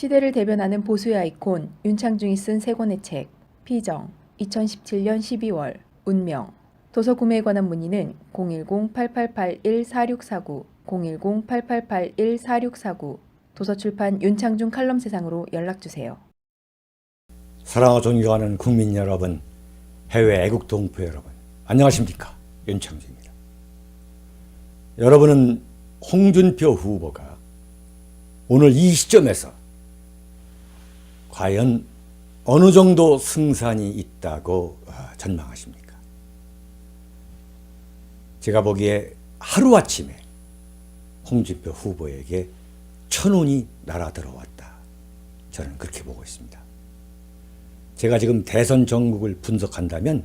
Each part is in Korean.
시대를 대변하는 보수의 아이콘 윤창중이 쓴 세 권의 책 피정 2017년 12월 운명 도서 구매에 관한 문의는 010-8881-4649 010-8881-4649 도서출판 윤창중 칼럼세상으로 연락주세요. 사랑하고 존경하는 국민 여러분, 해외 애국 동포 여러분, 안녕하십니까? 윤창중입니다. 여러분은 홍준표 후보가 오늘 이 시점에서 과연 어느 정도 승산이 있다고 전망하십니까? 제가 보기에 하루아침에 홍준표 후보에게 천운이 날아들어왔다. 저는 그렇게 보고 있습니다. 제가 지금 대선 전국을 분석한다면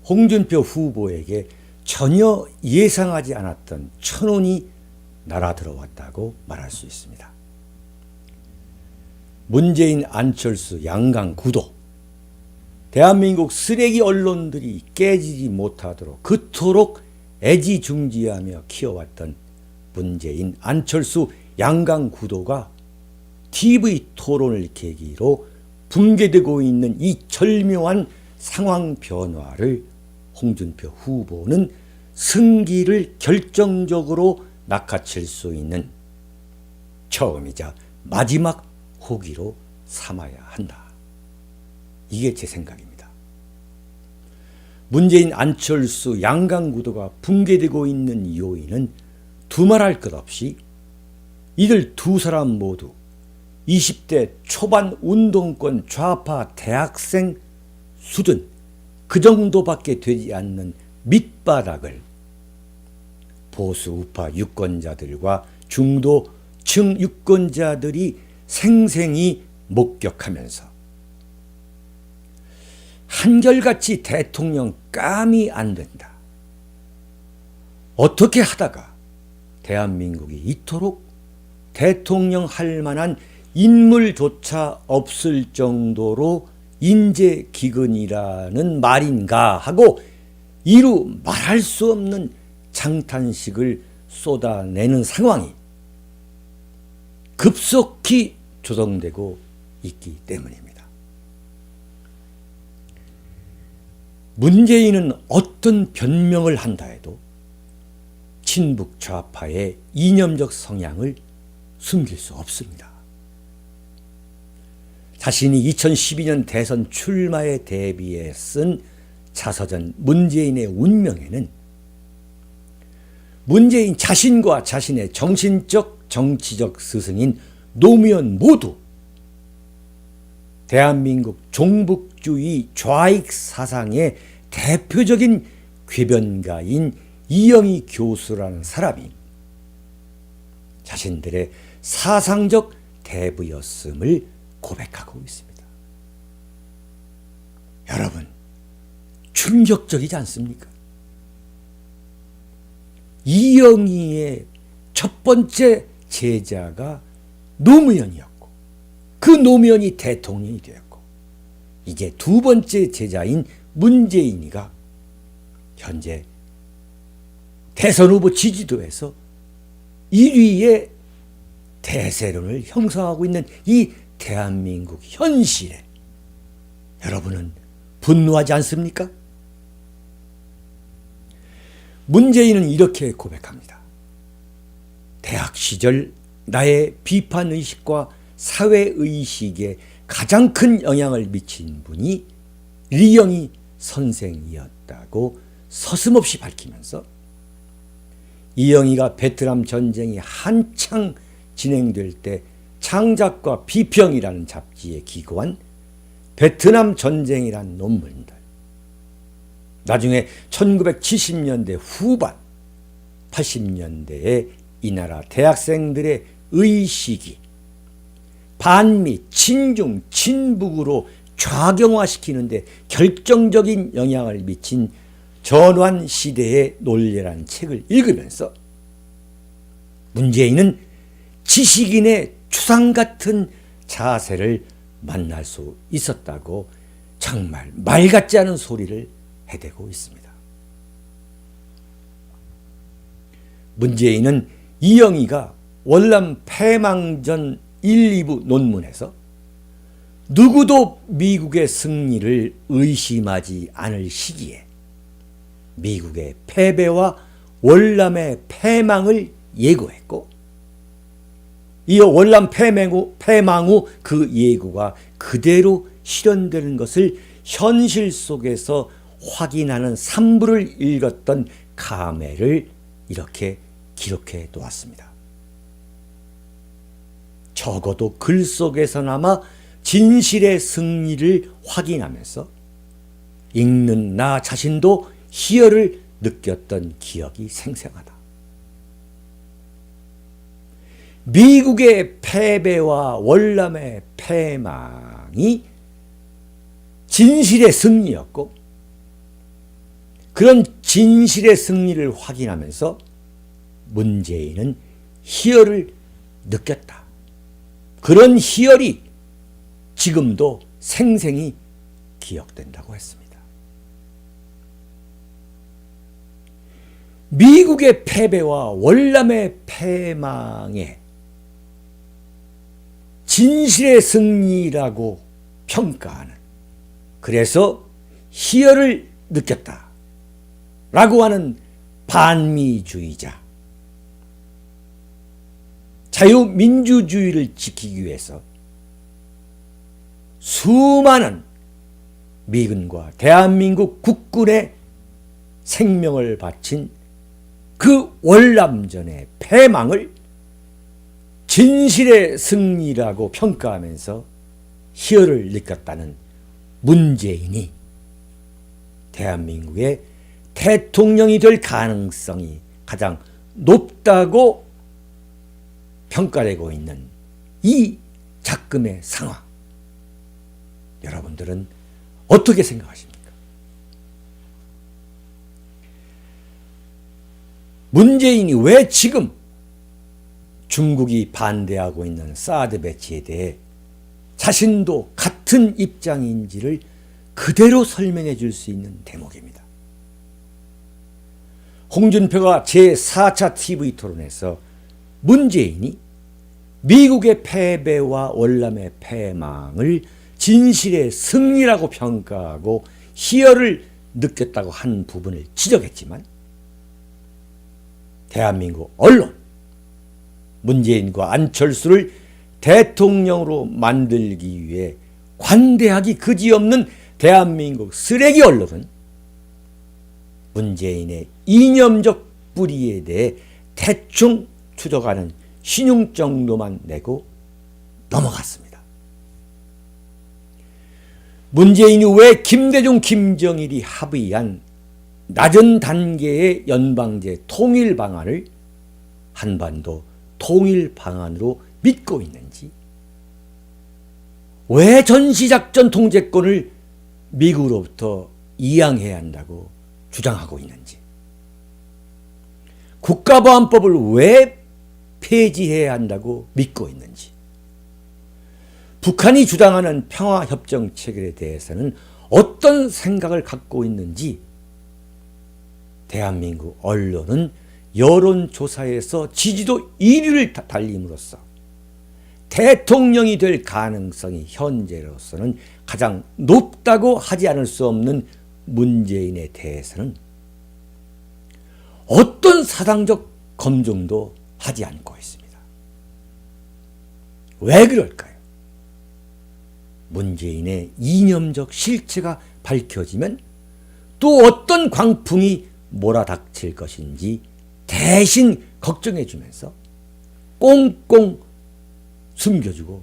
홍준표 후보에게 전혀 예상하지 않았던 천운이 날아들어왔다고 말할 수 있습니다. 문재인, 안철수, 양강 구도, 대한민국 쓰레기 언론들이 깨지지 못하도록 그토록 애지중지하며 키워왔던 문재인, 안철수, 양강 구도가 TV 토론을 계기로 붕괴되고 있는 이 절묘한 상황 변화를 홍준표 후보는 승기를 결정적으로 낚아챌 수 있는 처음이자 마지막 호기로 삼아야 한다. 이게 제 생각입니다. 문재인, 안철수, 양강 구도가 붕괴되고 있는 요인은 두말할 것 없이 이들 두 사람 모두 20대 초반 운동권 좌파 대학생 수준 그 정도밖에 되지 않는 밑바닥을 보수 우파 유권자들과 중도층 유권자들이 생생히 목격하면서 한결같이 대통령 깜이 안 된다. 어떻게 하다가 대한민국이 이토록 대통령 할 만한 인물조차 없을 정도로 인재기근이라는 말인가 하고 이루 말할 수 없는 장탄식을 쏟아내는 상황이 급속히 조성되고 있기 때문입니다. 문재인은 어떤 변명을 한다 해도 친북 좌파의 이념적 성향을 숨길 수 없습니다. 자신이 2012년 대선 출마에 대비해 쓴 자서전 문재인의 운명에는 문재인 자신과 자신의 정신적 정치적 스승인 노무현 모두 대한민국 종북주의 좌익 사상의 대표적인 궤변가인 이영희 교수라는 사람이 자신들의 사상적 대부였음을 고백하고 있습니다. 여러분, 충격적이지 않습니까? 이영희의 첫 번째 제자가 노무현이었고 그 노무현이 대통령이 되었고 이제 두 번째 제자인 문재인이가 현재 대선 후보 지지도에서 1위의 대세론을 형성하고 있는 이 대한민국 현실에 여러분은 분노하지 않습니까? 문재인은 이렇게 고백합니다. 대학 시절 나의 비판의식과 사회의식에 가장 큰 영향을 미친 분이 리영희 선생이었다고 서슴없이 밝히면서 이영희가 베트남 전쟁이 한창 진행될 때 창작과 비평이라는 잡지에 기고한 베트남 전쟁이란 논문들, 나중에 1970년대 후반 80년대에 이 나라 대학생들의 의식이 반미, 친중, 친북으로 좌경화시키는데 결정적인 영향을 미친 전환시대의 논리라는 책을 읽으면서 문재인은 지식인의 추상 같은 자세를 만날 수 있었다고 정말 말 같지 않은 소리를 해대고 있습니다. 문재인은 이영희가 월남 패망전 1, 2부 논문에서 누구도 미국의 승리를 의심하지 않을 시기에 미국의 패배와 월남의 패망을 예고했고, 이어 월남 패망 후 그 예고가 그대로 실현되는 것을 현실 속에서 확인하는 산부를 읽었던 카멜을 이렇게 기록해 놓았습니다. 적어도 글 속에서나마 진실의 승리를 확인하면서 읽는 나 자신도 희열을 느꼈던 기억이 생생하다. 미국의 패배와 월남의 패망이 진실의 승리였고, 그런 진실의 승리를 확인하면서 문재인은 희열을 느꼈다. 그런 희열이 지금도 생생히 기억된다고 했습니다. 미국의 패배와 월남의 패망에 진실의 승리라고 평가하는, 그래서 희열을 느꼈다 라고 하는 반미주의자, 자유민주주의를 지키기 위해서 수많은 미군과 대한민국 국군의 생명을 바친 그 월남전의 패망을 진실의 승리라고 평가하면서 희열을 느꼈다는 문재인이 대한민국의 대통령이 될 가능성이 가장 높다고 평가되고 있는 이 작금의 상황, 여러분들은 어떻게 생각하십니까? 문재인이 왜 지금 중국이 반대하고 있는 사드 배치에 대해 자신도 같은 입장인지를 그대로 설명해 줄 수 있는 대목입니다. 홍준표가 제4차 TV 토론에서 문재인이 미국의 패배와 월남의 패망을 진실의 승리라고 평가하고 희열을 느꼈다고 한 부분을 지적했지만, 대한민국 언론, 문재인과 안철수를 대통령으로 만들기 위해 관대하기 그지없는 대한민국 쓰레기 언론은 문재인의 이념적 뿌리에 대해 대충 추적하는 신용 정도만 내고 넘어갔습니다. 문재인이 왜 김대중, 김정일이 합의한 낮은 단계의 연방제 통일 방안을 한반도 통일 방안으로 믿고 있는지, 왜 전시작전 통제권을 미국으로부터 이양해야 한다고 주장하고 있는지, 국가보안법을 왜 폐지해야 한다고 믿고 있는지, 북한이 주장하는 평화협정 체결에 대해서는 어떤 생각을 갖고 있는지 대한민국 언론은 여론조사에서 지지도 1위를 달림으로써 대통령이 될 가능성이 현재로서는 가장 높다고 하지 않을 수 없는 문재인에 대해서는 어떤 사상적 검증도 하지 않고 있습니다. 왜 그럴까요? 문재인의 이념적 실체가 밝혀지면 또 어떤 광풍이 몰아닥칠 것인지 대신 걱정해 주면서 꽁꽁 숨겨주고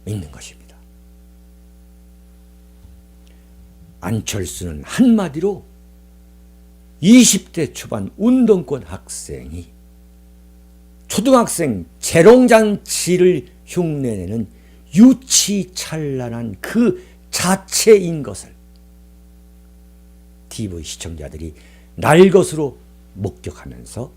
있는 것입니다. 안철수는 한마디로 20대 초반 운동권 학생이 초등학생 재롱잔치를 흉내내는 유치찬란한 그 자체인 것을 TV 시청자들이 날것으로 목격하면서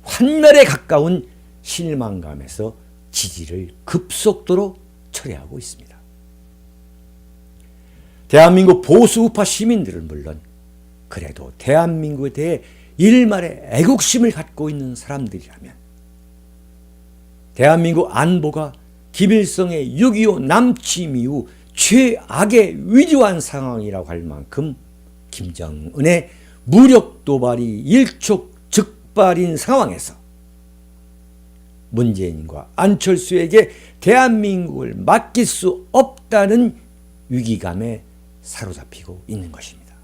환멸에 가까운 실망감에서 지지를 급속도로 철회하고 있습니다. 대한민국 보수 우파 시민들은 물론 그래도 대한민국에 대해 일말의 애국심을 갖고 있는 사람들이라면 대한민국 안보가 김일성의 6.25 남침 이후 최악의 위중한 상황이라고 할 만큼 김정은의 무력 도발이 일촉즉발인 상황에서 문재인과 안철수에게 대한민국을 맡길 수 없다는 위기감에 사로잡히고 있는 것입니다.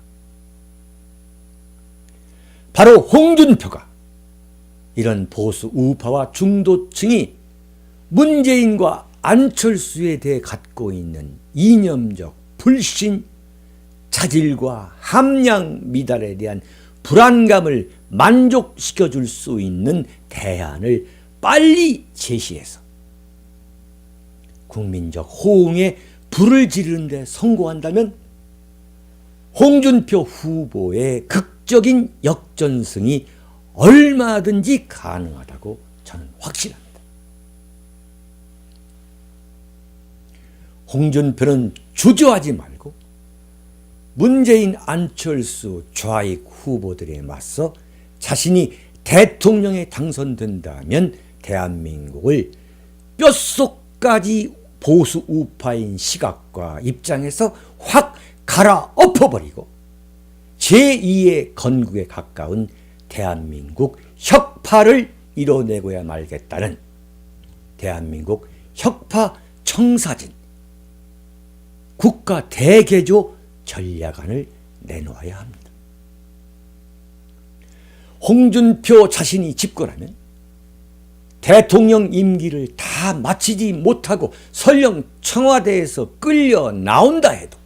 바로 홍준표가 이런 보수 우파와 중도층이 문재인과 안철수에 대해 갖고 있는 이념적 불신, 차질과 함량 미달에 대한 불안감을 만족시켜 줄 수 있는 대안을 빨리 제시해서 국민적 호응에 불을 지르는 데 성공한다면 홍준표 후보의 극적인 역전승이 얼마든지 가능하다고 저는 확신합니다. 홍준표는 주저하지 말고 문재인, 안철수 좌익 후보들에 맞서 자신이 대통령에 당선된다면 대한민국을 뼛속까지 보수 우파인 시각과 입장에서 확 갈아엎어버리고 제2의 건국에 가까운 대한민국 혁파를 이뤄내고야 말겠다는 대한민국 혁파 청사진 국가 대개조 전략안을 내놓아야 합니다. 홍준표 자신이 집권하면 대통령 임기를 다 마치지 못하고 설령 청와대에서 끌려 나온다 해도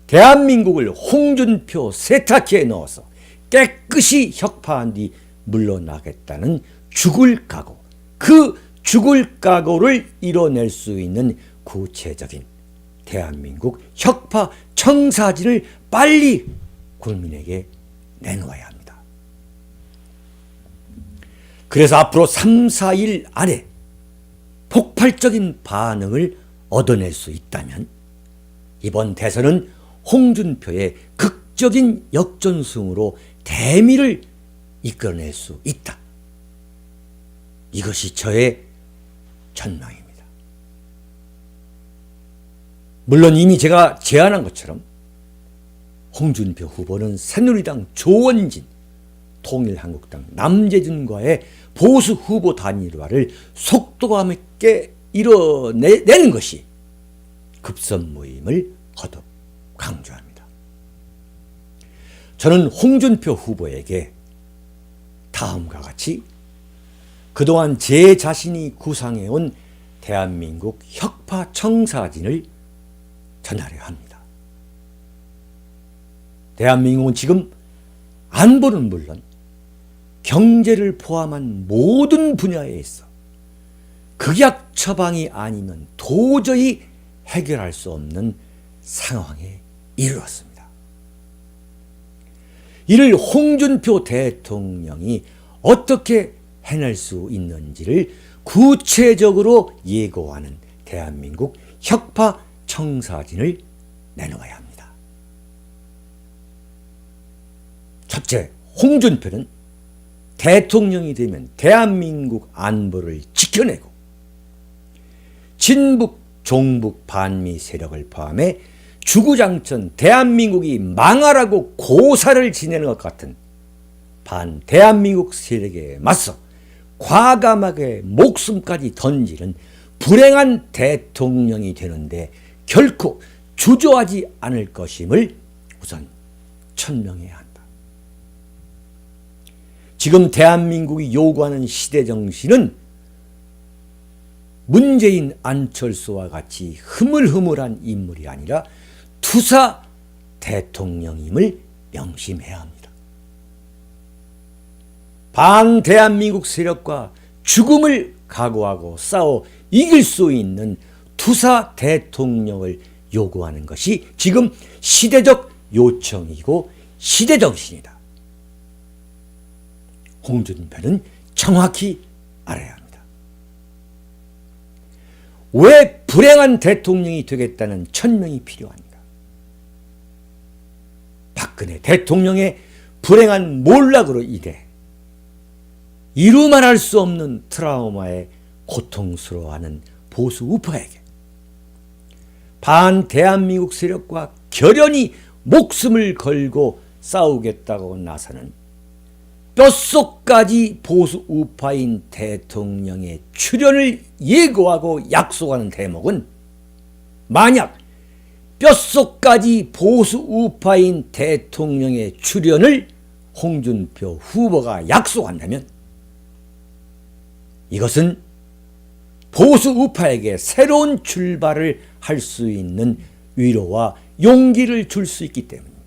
대한민국을 홍준표 세탁기에 넣어서 깨끗이 혁파한 뒤 물러나겠다는 죽을 각오, 그 죽을 각오를 이뤄낼 수 있는 구체적인 대한민국 혁파 청사진을 빨리 국민에게 내놓아야 합니다. 그래서 앞으로 3, 4일 안에 폭발적인 반응을 얻어낼 수 있다면 이번 대선은 홍준표의 극적인 역전승으로 대미를 이끌어낼 수 있다. 이것이 저의 전망입니다. 물론 이미 제가 제안한 것처럼 홍준표 후보는 새누리당 조원진, 통일한국당 남재준과의 보수 후보 단일화를 속도감 있게 이뤄내는 것이 급선 무임을 거듭 강조합니다. 저는 홍준표 후보에게 다음과 같이 그동안 제 자신이 구상해온 대한민국 혁파 청사진을 전하려 합니다. 대한민국은 지금 안보는 물론 경제를 포함한 모든 분야에 있어 극약 처방이 아니면 도저히 해결할 수 없는 상황에 이르렀습니다. 이를 홍준표 대통령이 어떻게 해낼 수 있는지를 구체적으로 예고하는 대한민국 혁파 청사진을 내놓아야 합니다. 첫째, 홍준표는 대통령이 되면 대한민국 안보를 지켜내고 친북, 종북, 반미 세력을 포함해 주구장창 대한민국이 망하라고 고사를 지내는 것 같은 반대한민국 세력에 맞서 과감하게 목숨까지 던지는 불행한 대통령이 되는데 결코 주저하지 않을 것임을 우선 천명해야 한다. 지금 대한민국이 요구하는 시대정신은 문재인, 안철수와 같이 흐물흐물한 인물이 아니라 투사 대통령임을 명심해야 합니다. 반대한민국 세력과 죽음을 각오하고 싸워 이길 수 있는 투사 대통령을 요구하는 것이 지금 시대적 요청이고 시대정신이다. 홍준표는 정확히 알아야 합니다. 왜 불행한 대통령이 되겠다는 천명이 필요한가? 박근혜 대통령의 불행한 몰락으로 인해 이루 말할 수 없는 트라우마에 고통스러워하는 보수 우파에게 반대한민국 세력과 결연히 목숨을 걸고 싸우겠다고 나서는 뼛속까지 보수 우파인 대통령의 출연을 예고하고 약속하는 대목은, 만약 뼛속까지 보수 우파인 대통령의 출연을 홍준표 후보가 약속한다면 이것은 보수 우파에게 새로운 출발을 할 수 있는 위로와 용기를 줄 수 있기 때문입니다.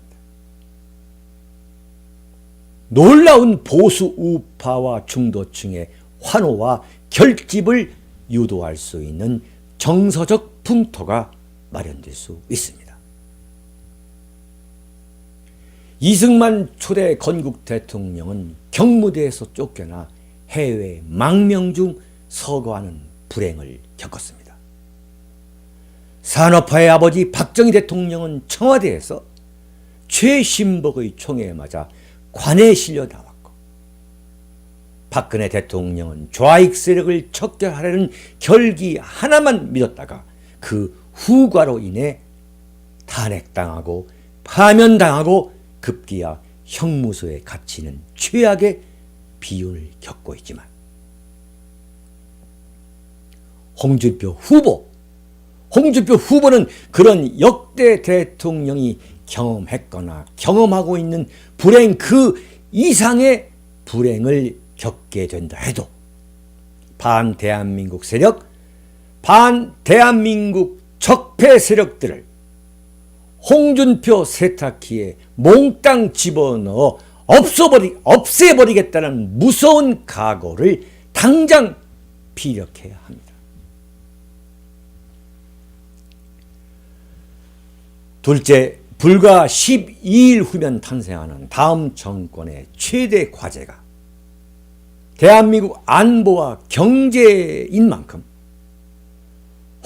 놀라운 보수 우파와 중도층의 환호와 결집을 유도할 수 있는 정서적 풍토가 마련될 수 있습니다. 이승만 초대 건국 대통령은 경무대에서 쫓겨나 해외 망명 중 서거하는 불행을 겪었습니다. 산업화의 아버지 박정희 대통령은 청와대에서 최신복의 총애에 맞아 관에 실려 나왔고, 박근혜 대통령은 좌익 세력을 척결하려는 결기 하나만 믿었다가 그 후과로 인해 탄핵당하고 파면당하고 급기야 형무소에 갇히는 최악의 비운을 겪고 있지만, 홍준표 후보는 그런 역대 대통령이 경험했거나 경험하고 있는 불행 그 이상의 불행을 겪게 된다 해도 반대한민국 세력, 반대한민국 적폐 세력들을 홍준표 세탁기에 몽땅 집어넣어 없애버리겠다는 무서운 각오를 당장 피력해야 합니다. 둘째, 불과 12일 후면 탄생하는 다음 정권의 최대 과제가 대한민국 안보와 경제인 만큼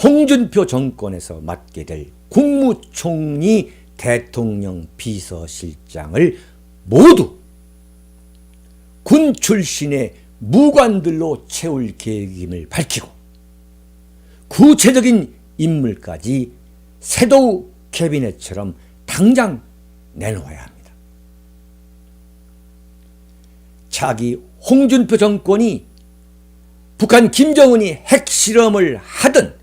홍준표 정권에서 맡게 될 국무총리, 대통령 비서실장을 모두 군 출신의 무관들로 채울 계획임을 밝히고 구체적인 인물까지 섀도우 캐비넷처럼 당장 내놓아야 합니다. 차기 홍준표 정권이 북한 김정은이 핵실험을 하든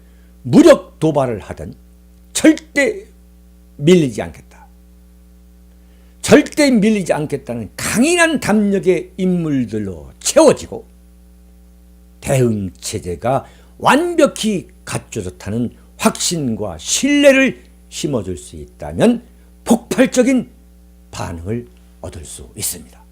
무력 도발을 하든 절대 밀리지 않겠다. 절대 밀리지 않겠다는 강인한 담력의 인물들로 채워지고 대응체제가 완벽히 갖춰졌다는 확신과 신뢰를 심어줄 수 있다면 폭발적인 반응을 얻을 수 있습니다.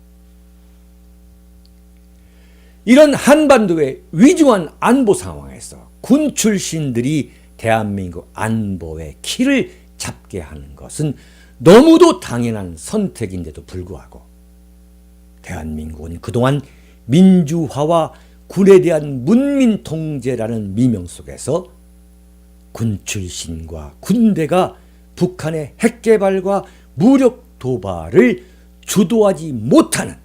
이런 한반도의 위중한 안보 상황에서 군 출신들이 대한민국 안보의 키를 잡게 하는 것은 너무도 당연한 선택인데도 불구하고 대한민국은 그동안 민주화와 군에 대한 문민 통제라는 미명 속에서 군 출신과 군대가 북한의 핵개발과 무력 도발을 주도하지 못하는,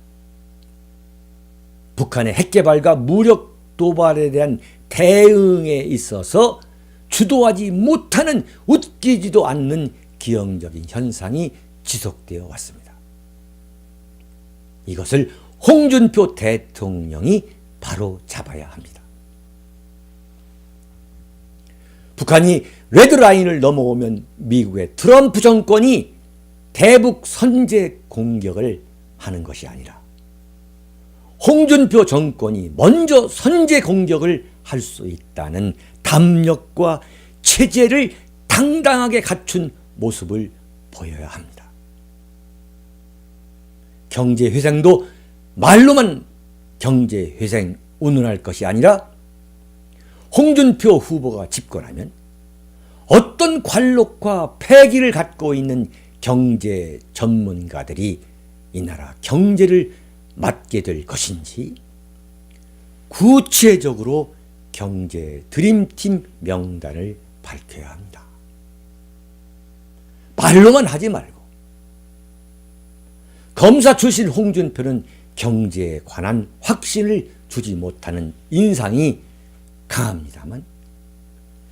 북한의 핵개발과 무력 도발에 대한 대응에 있어서 주도하지 못하는 웃기지도 않는 기형적인 현상이 지속되어 왔습니다. 이것을 홍준표 대통령이 바로 잡아야 합니다. 북한이 레드라인을 넘어오면 미국의 트럼프 정권이 대북 선제 공격을 하는 것이 아니라 홍준표 정권이 먼저 선제 공격을 할 수 있다는 담력과 체제를 당당하게 갖춘 모습을 보여야 합니다. 경제회생도 말로만 경제회생 운운할 것이 아니라 홍준표 후보가 집권하면 어떤 관록과 패기를 갖고 있는 경제 전문가들이 이 나라 경제를 맡게 될 것인지 구체적으로 경제 드림팀 명단을 밝혀야 합니다. 말로만 하지 말고 검사 출신 홍준표는 경제에 관한 확신을 주지 못하는 인상이 강합니다만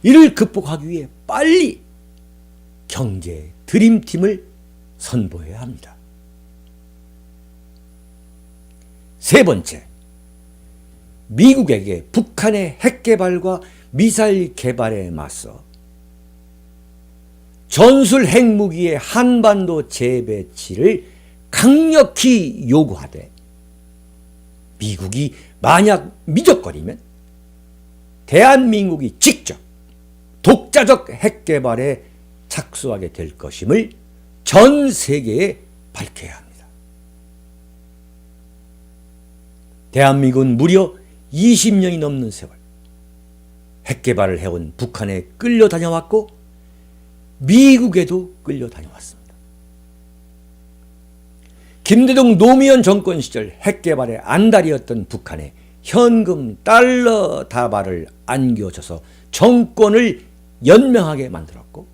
이를 극복하기 위해 빨리 경제 드림팀을 선보여야 합니다. 세 번째, 미국에게 북한의 핵개발과 미사일 개발에 맞서 전술 핵무기의 한반도 재배치를 강력히 요구하되 미국이 만약 미적거리면 대한민국이 직접 독자적 핵개발에 착수하게 될 것임을 전 세계에 밝혀야 합니다. 대한민국은 무려 20년이 넘는 세월 핵개발을 해온 북한에 끌려다녀왔고 미국에도 끌려다녀왔습니다. 김대중 노무현 정권 시절 핵개발의 안달이었던 북한에 현금 달러 다발을 안겨줘서 정권을 연명하게 만들었고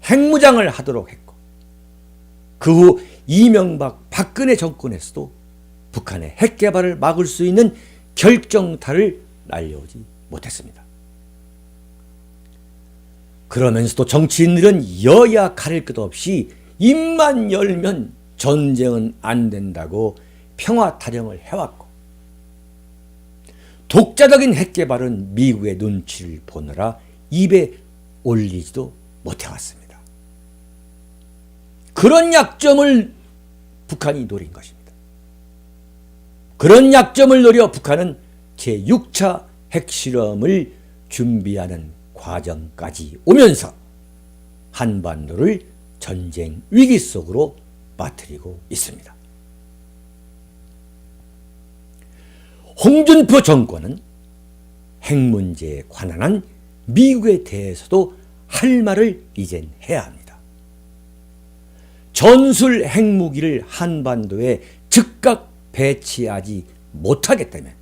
핵무장을 하도록 했고 그 후 이명박 박근혜 정권에서도 북한의 핵개발을 막을 수 있는 결정타를 날려오지 못했습니다. 그러면서도 정치인들은 여야 가릴 것 없이 입만 열면 전쟁은 안 된다고 평화 타령을 해왔고 독자적인 핵개발은 미국의 눈치를 보느라 입에 올리지도 못해왔습니다. 그런 약점을 북한이 노린 것입니다. 그런 약점을 노려 북한은 제6차 핵실험을 준비하는 과정까지 오면서 한반도를 전쟁 위기 속으로 빠뜨리고 있습니다. 홍준표 정권은 핵 문제에 관한 미국에 대해서도 할 말을 이젠 해야 합니다. 전술 핵무기를 한반도에 즉각 배치하지 못하겠다면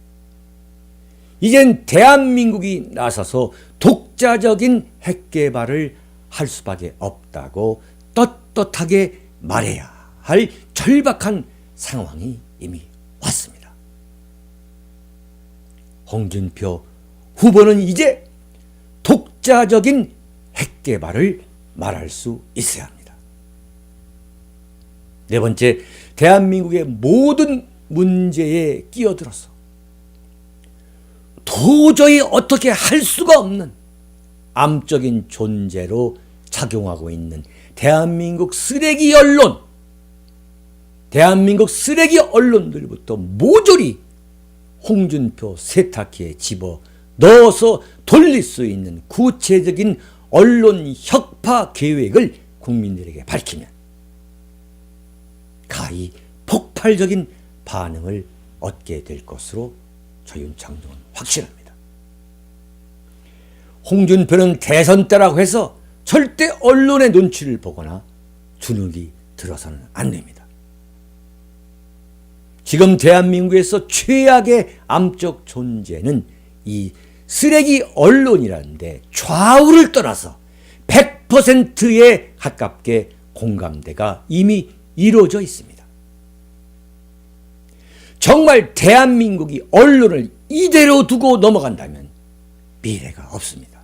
이젠 대한민국이 나서서 독자적인 핵개발을 할 수밖에 없다고 떳떳하게 말해야 할 절박한 상황이 이미 왔습니다. 홍준표 후보는 이제 독자적인 핵개발을 말할 수 있어야 합니다. 네 번째, 대한민국의 모든 문제에 끼어들어서 도저히 어떻게 할 수가 없는 암적인 존재로 작용하고 있는 대한민국 쓰레기 언론, 대한민국 쓰레기 언론들부터 모조리 홍준표 세탁기에 집어 넣어서 돌릴 수 있는 구체적인 언론 혁파 계획을 국민들에게 밝히면 가히 폭발적인 반응을 얻게 될 것으로 조윤창정은 확신합니다. 홍준표는 대선 때라고 해서 절대 언론의 눈치를 보거나 주눅이 들어서는 안 됩니다. 지금 대한민국에서 최악의 암적 존재는 이 쓰레기 언론이라는데 좌우를 떠나서 100%에 가깝게 공감대가 이미 이루어져 있습니다. 정말 대한민국이 언론을 이대로 두고 넘어간다면 미래가 없습니다.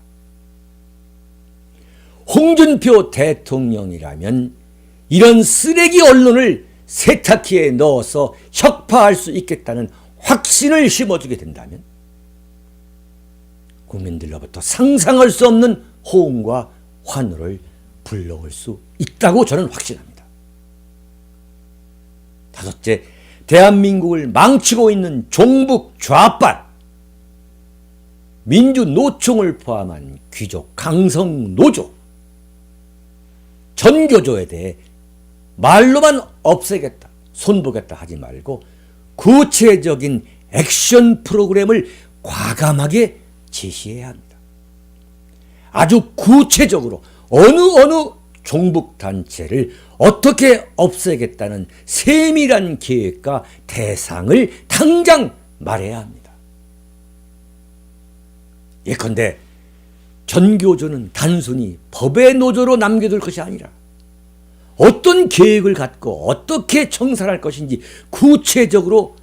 홍준표 대통령이라면 이런 쓰레기 언론을 세탁기에 넣어서 혁파할 수 있겠다는 확신을 심어주게 된다면 국민들로부터 상상할 수 없는 호응과 환호를 불러올 수 있다고 저는 확신합니다. 다섯째, 대한민국을 망치고 있는 종북 좌빨, 민주노총을 포함한 귀족 강성노조, 전교조에 대해 말로만 없애겠다, 손보겠다 하지 말고 구체적인 액션 프로그램을 과감하게 제시해야 합니다. 아주 구체적으로 어느 종북단체를 어떻게 없애겠다는 세밀한 계획과 대상을 당장 말해야 합니다. 예컨대 전교조는 단순히 법의 노조로 남겨둘 것이 아니라 어떤 계획을 갖고 어떻게 청산할 것인지 구체적으로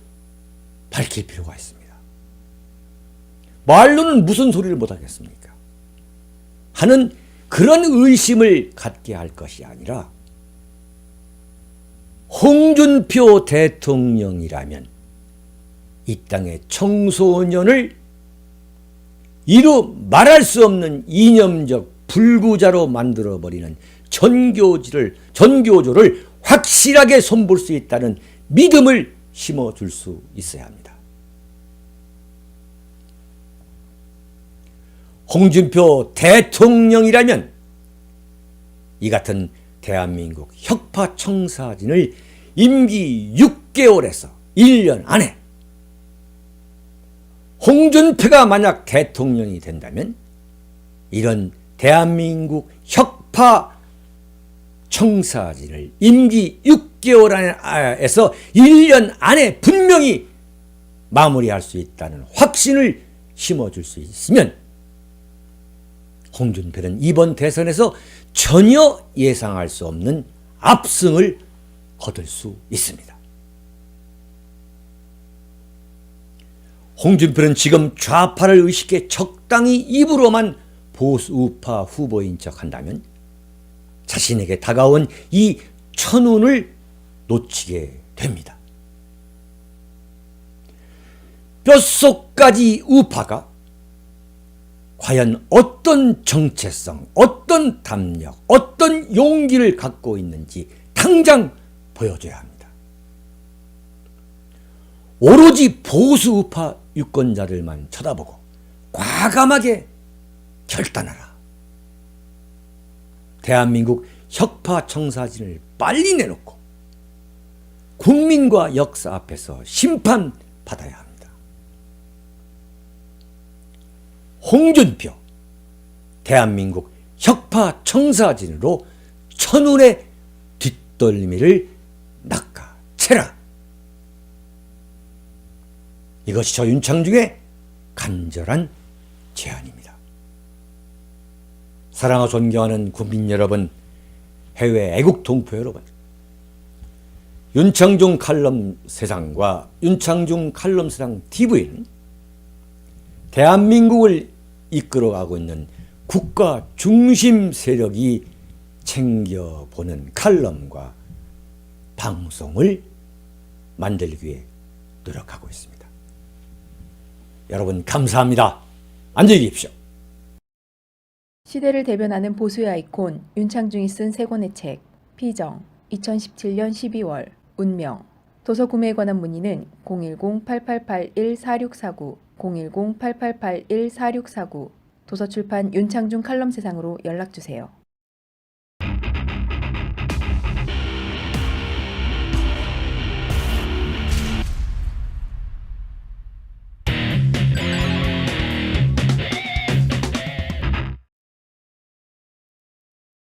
밝힐 필요가 있습니다. 말로는 무슨 소리를 못하겠습니까? 하는 그런 의심을 갖게 할 것이 아니라 홍준표 대통령이라면 이 땅의 청소년을 이루 말할 수 없는 이념적 불구자로 만들어버리는 전교조를 확실하게 손볼 수 있다는 믿음을 심어줄 수 있어야 합니다. 홍준표 대통령이라면 이 같은 대한민국 혁파 청사진을 임기 6개월에서 1년 안에 홍준표가 만약 대통령이 된다면 이런 대한민국 혁파 청사진을 임기 6개월에서 1년 안에 분명히 마무리할 수 있다는 확신을 심어줄 수 있으면 홍준표는 이번 대선에서 전혀 예상할 수 없는 압승을 거둘 수 있습니다. 홍준표는 지금 좌파를 의식해 적당히 입으로만 보수우파 후보인 척한다면 자신에게 다가온 이 천운을 놓치게 됩니다. 뼛속까지 우파가 과연 어떤 정체성, 어떤 담력, 어떤 용기를 갖고 있는지 당장 보여줘야 합니다. 오로지 보수우파 유권자들만 쳐다보고 과감하게 결단하라. 대한민국 혁파 청사진을 빨리 내놓고 국민과 역사 앞에서 심판받아야 합니다. 홍준표, 대한민국 혁파 청사진으로 천운의 뒷덜미를 낚아채라. 이것이 저 윤창중의 간절한 제안입니다. 사랑하고 존경하는 국민 여러분, 해외 애국 동포 여러분, 윤창중 칼럼 세상과 윤창중 칼럼 세상 TV는 대한민국을 이끌어가고 있는 국가 중심 세력이 챙겨보는 칼럼과 방송을 만들기 위해 노력하고 있습니다. 여러분 감사합니다. 안녕히 계십시오. 시대를 대변하는 보수의 아이콘 윤창중이 쓴 세 권의 책 피정 2017년 12월 운명 도서 구매에 관한 문의는 010-8881-4649 010-8881-4649 도서출판 윤창중 칼럼 세상으로 연락주세요.